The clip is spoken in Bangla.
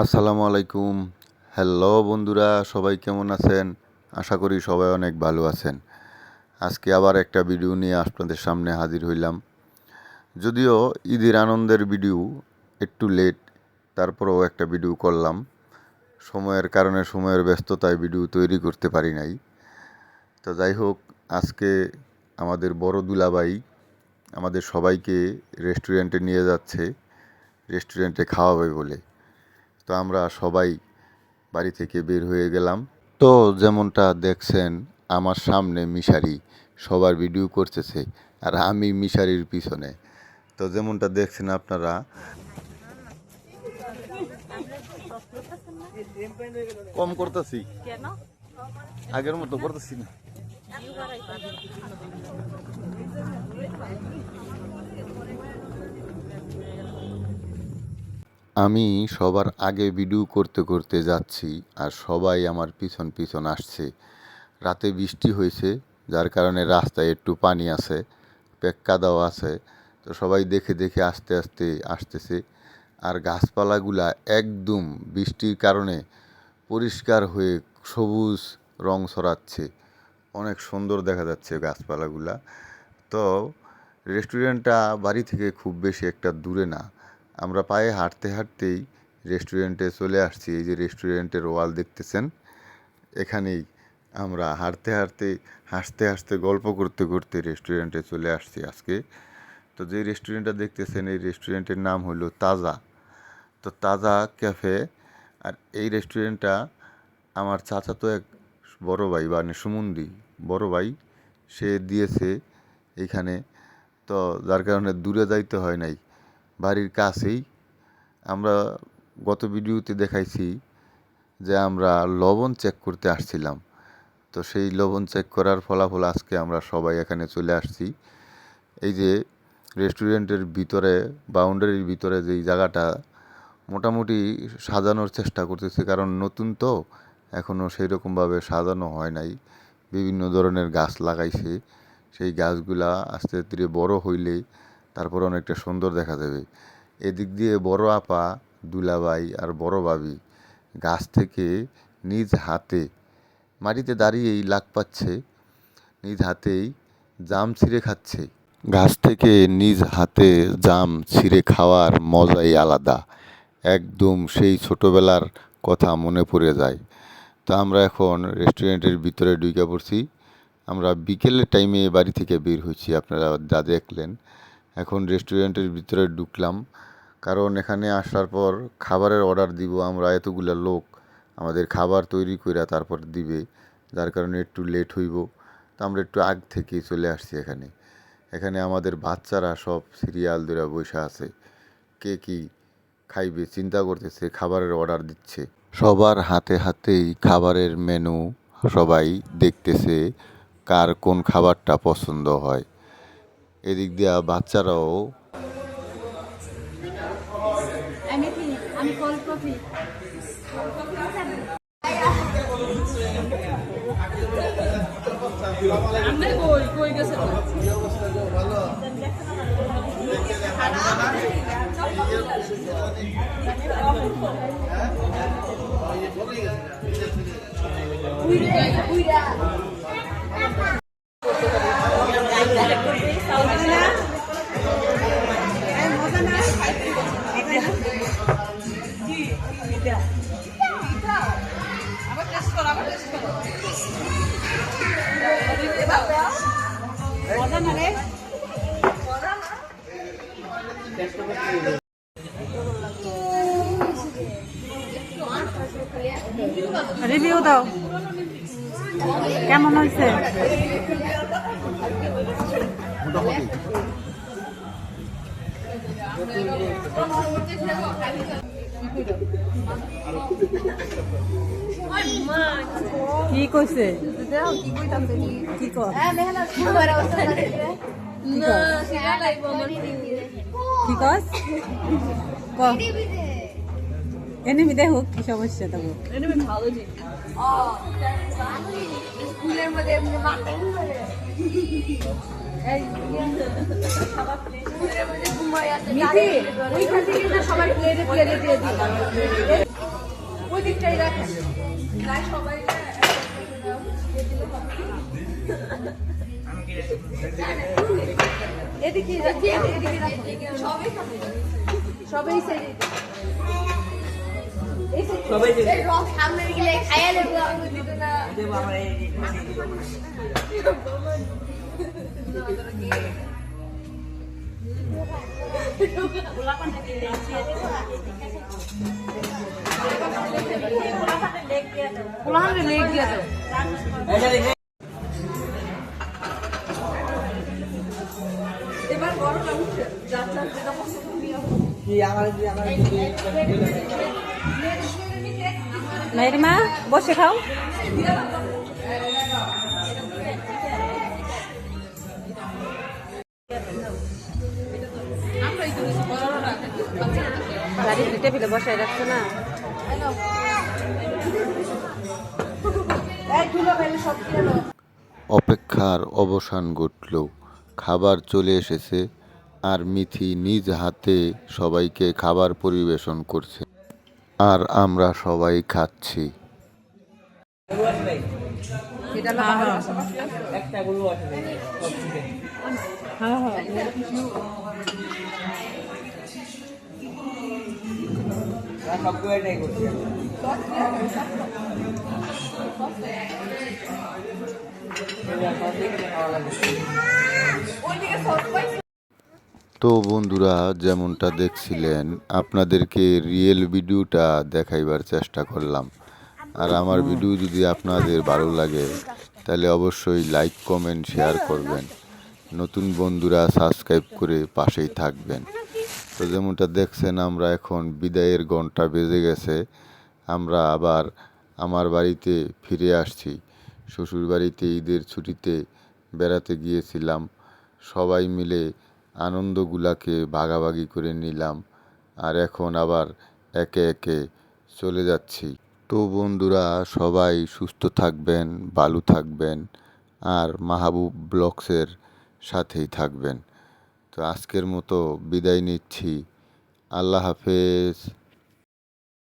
আসসালামু আলাইকুম। হ্যালো বন্ধুরা, সবাই কেমন আছেন? আশা করি সবাই অনেক ভালো আছেন। আজকে আবার একটা ভিডিও নিয়ে আপনাদের সামনে হাজির হইলাম। যদিও ঈদের আনন্দের ভিডিও একটু লেট, তারপরেও একটা ভিডিও করলাম। সময়ের কারণে, সময়ের ব্যস্ততায় ভিডিও তৈরি করতে পারি নাই। তো যাই হোক, আজকে আমাদের বড় দুলাভাই আমাদের সবাইকে রেস্টুরেন্টে নিয়ে যাচ্ছে, রেস্টুরেন্টে খাওয়াবে বলে। তো আমরা সবাই বাড়ি থেকে বের হয়ে গেলাম। তো যেমনটা দেখছেন, আমার সামনে মিশারি সবার ভিডিও করতেছে আর আমি মিশারির পিছনে। তো যেমনটা দেখছেন আপনারা, কম করতেছি, আগের মতো করতেছি না। আমি সবার আগে ভিডিও করতে করতে যাচ্ছি আর সবাই আমার পিছন পিছন আসছে। রাতে বৃষ্টি হয়েছে, যার কারণে রাস্তায় একটু পানি আছে, কাদাও আছে। তো সবাই দেখে দেখে আস্তে আস্তে আসতেছে। আর গাছপালাগুলা একদম বৃষ্টির কারণে পরিষ্কার হয়ে সবুজ রং ছড়াচ্ছে, অনেক সুন্দর দেখা যাচ্ছে গাছপালাগুলা। তো রেস্টুরেন্টটা বাড়ি থেকে খুব বেশি একটা দূরে না, আমরা পায়ে হাঁটতে হাঁটতেই রেস্টুরেন্টে চলে আসছি। এই যে রেস্টুরেন্টের ওয়াল দেখতেছেন, এখানেই আমরা হাঁটতে হাঁটতে, হাসতে হাসতে, গল্প করতে করতে রেস্টুরেন্টে চলে আসছি আজকে। তো যে রেস্টুরেন্টটা দেখতেছেন, এই রেস্টুরেন্টের নাম হলো তাজা। তো তাজা ক্যাফে। আর এই রেস্টুরেন্টটা আমার চাচাতো এক বড় ভাই, মানে সুমন্দি বড় ভাই, সে দিয়েছে এইখানে। তো যার কারণে দূরে যাইতে হয় নাই, বাড়ির কাছেই। আমরা গত ভিডিওতে দেখাইছি যে আমরা লবণ চেক করতে আসছিলাম। তো সেই লবণ চেক করার ফলাফল আজকে আমরা সবাই এখানে চলে আসছি। এই যে রেস্টুরেন্টের ভিতরে, বাউন্ডারির ভিতরে যেই জায়গাটা মোটামুটি সাজানোর চেষ্টা করতেছে, কারণ নতুন তো, এখনও সেই রকমভাবে সাজানো হয় নাই। বিভিন্ন ধরনের গাছ লাগাইছে, সেই গাছগুলা আস্তে ধীরে বড় হইলে তারপর অনেকটা সুন্দর দেখা যাবে। এদিক দিয়ে বড় আপা, দুলাভাই আর বড় ভাবি গাছ থেকে নিজ হাতে, মাটিতে দাঁড়িয়েই লাগ পাচ্ছে, নিজ হাতেই জাম ছিঁড়ে খাচ্ছে। গাছ থেকে নিজ হাতে জাম ছিঁড়ে খাওয়ার মজাই আলাদা, একদম সেই ছোটোবেলার কথা মনে পড়ে যায়। তো আমরা এখন রেস্টুরেন্টের ভিতরে ঢুকে পড়ছি। আমরা বিকেলের টাইমে বাড়ি থেকে বের হয়েছি, আপনারা যা দেখলেন। এখন রেস্টুরেন্টের ভিতরে ঢুকলাম, কারণ এখানে আসার পর খাবারের অর্ডার দিব আমরা। এতগুলা লোক, আমাদের খাবার তৈরি করে তারপর দিবে, যার কারণে একটু লেট হইব। তো আমরা একটু আগ থেকেই চলে আসছি এখানে। এখানে আমাদের বাচ্চারা সব সিরিয়াল ধরে বসে আছে, কে কী খাইবে চিন্তা করতেছে, খাবারের অর্ডার দিচ্ছে। সবার হাতে হাতেই খাবারের মেনু, সবাই দেখতেছে কার কোন খাবারটা পছন্দ হয়। এদিক দিয়া বাচ্চারাও রিভিউ দাও, কেমন হয়েছে? কি কইছে? কি কর কি কস? এনিমি দেখো কি সমস্যা তবু স্কুলের মধ্যে সবাই প্লেটে প্লেটে দিয়ে দিই। ওই দিকটাই রাখেন প্রায় সবাই এদিকে সবাই সবাই সবাই রক সামনে গেলে খাইয়া লেবু আমি দিতে না দেব আমার এই এবার বড়টা উঠছে যাত্রা যেটা পছন্দ নাইরিমা বসে খাও গাড়ির টেবিলে বসায় রাখছো না অপেক্ষার অবসান ঘটল, খাবার চলে এসেছে আর মিথি নিজ হাতে সবাইকে খাবার পরিবেশন করছে আর আমরা সবাই খাচ্ছি। তো বন্ধুরা, যেমনটা দেখছিলেন আপনাদেরকে রিয়েল ভিডিওটা দেখাইবার চেষ্টা করলাম। আর আমার ভিডিও যদি আপনাদের ভালো লাগে তাহলে অবশ্যই লাইক কমেন্ট শেয়ার করবেন, নতুন বন্ধুরা সাবস্ক্রাইব করে পাশেই থাকবেন। তো যেমনটা দেখছেন আমরা এখন বিদায়ের ঘন্টা বেজে গেছে, আমরা আবার আমার বাড়িতে ফিরে আসছি। শ্বশুর বাড়িতে ঈদের ছুটিতে বেড়াতে গিয়েছিলাম, সবাই মিলে আনন্দগুলাকে ভাগাভাগি করে নিলাম আর এখন আবার একে একে চলে যাচ্ছি। তো বন্ধুরা, সবাই সুস্থ থাকবেন, ভালো থাকবেন আর মাহবুব ব্লগসের সাথেই থাকবেন। তো আজকের মতো বিদায় নিচ্ছি। আল্লাহ হাফেজ।